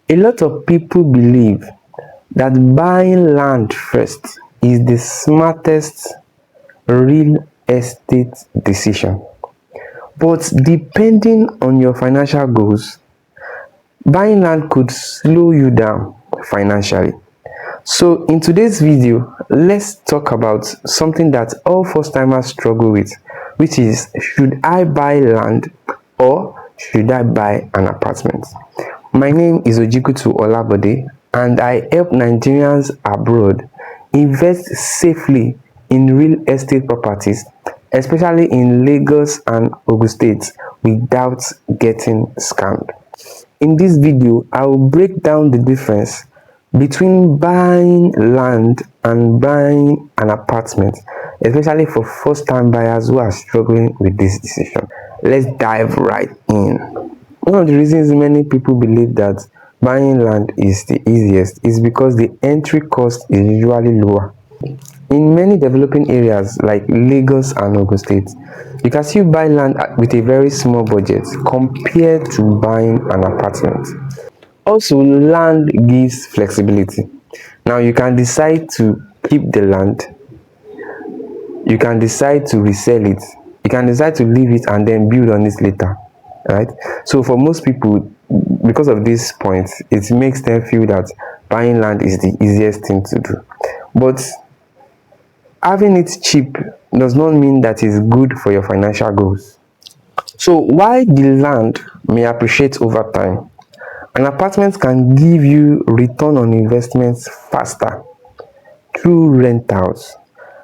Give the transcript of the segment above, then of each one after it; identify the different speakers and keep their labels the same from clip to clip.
Speaker 1: A lot of people believe that buying land first is the smartest real estate decision. But depending on your financial goals, buying land could slow you down financially. So in today's video, let's talk about something that all first-timers struggle with, which is, should I buy land or should I buy an apartment? My name is Ojikutu Olabode, and I help Nigerians abroad invest safely in real estate properties, especially in Lagos and Ogun State, without getting scammed. In this video, I will break down the difference between buying land and buying an apartment, especially for first-time buyers who are struggling with this decision. Let's dive right in. One of the reasons many people believe that buying land is the easiest is because the entry cost is usually lower. In many developing areas like Lagos and Ogun State, you can still buy land with a very small budget compared to buying an apartment. Also, land gives flexibility. Now, you can decide to keep the land, you can decide to resell it, you can decide to leave it and then build on it later, right? So for most people, because of this point, it makes them feel that buying land is the easiest thing to do. But having it cheap does not mean that it's good for your financial goals. So while the land may appreciate over time, an apartment can give you return on investments faster through rentals.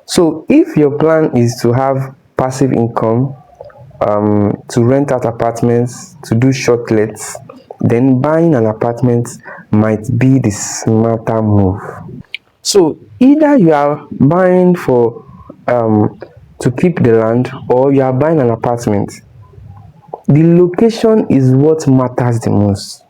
Speaker 1: So if your plan is to have passive income, to rent out apartments, to do short lets, then buying an apartment might be the smarter move. So either you are buying for to keep the land, or you are buying an apartment. The location is what matters the most,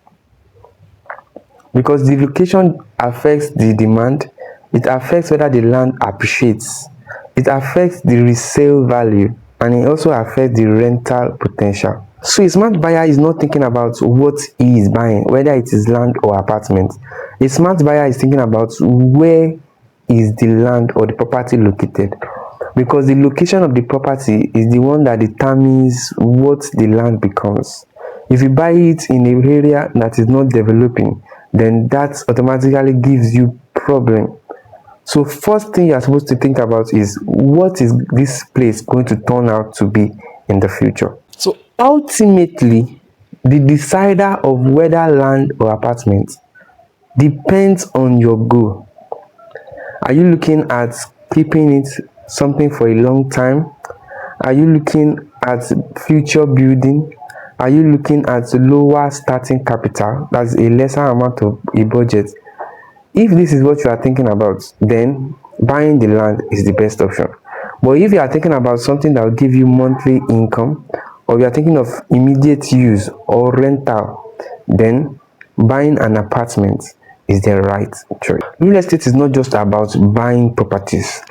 Speaker 1: because the location affects the demand, it affects whether the land appreciates, it affects the resale value, and it also affects the rental potential. So a smart buyer is not thinking about what he is buying, whether it is land or apartment. A smart buyer is thinking about where is the land or the property located, because the location of the property is the one that determines what the land becomes. If you buy it in an area that is not developing, then that automatically gives you problem. So first thing you are supposed to think about is, what is this place going to turn out to be in the future? So ultimately, the decider of whether land or apartment depends on your goal. Are you looking at keeping it something for a long time? Are you looking at future building? Are you looking at lower starting capital, that's a lesser amount of a budget? If this is what you are thinking about, then buying the land is the best option. But if you are thinking about something that will give you monthly income, or you are thinking of immediate use or rental, then buying an apartment is the right choice. Real estate is not just about buying properties,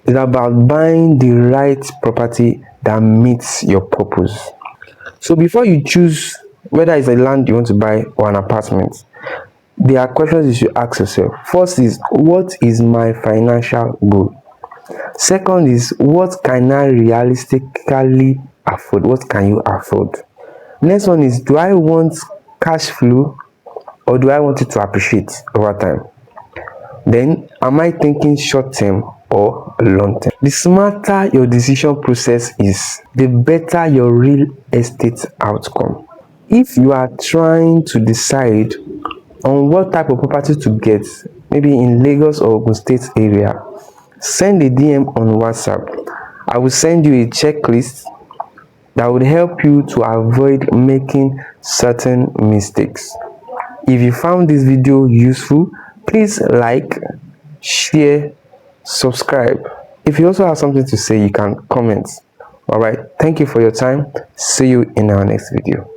Speaker 1: it's about buying the right property that meets your purpose. So before you choose whether it's a land you want to buy or an apartment, there are questions you should ask yourself. First is, what is my financial goal? Second is, what can I realistically afford? What can you afford? Next one is, do I want cash flow or do I want it to appreciate over time? Then, am I thinking short term or long term? The smarter your decision process is, the better your real estate outcome. If you are trying to decide on what type of property to get, maybe in Lagos or Ogun State area, send a DM on WhatsApp. I will send you a checklist that would help you to avoid making certain mistakes. If you found this video useful, please like, share, subscribe. If you also have something to say, you can comment. All right, thank you for your time. See you in our next video.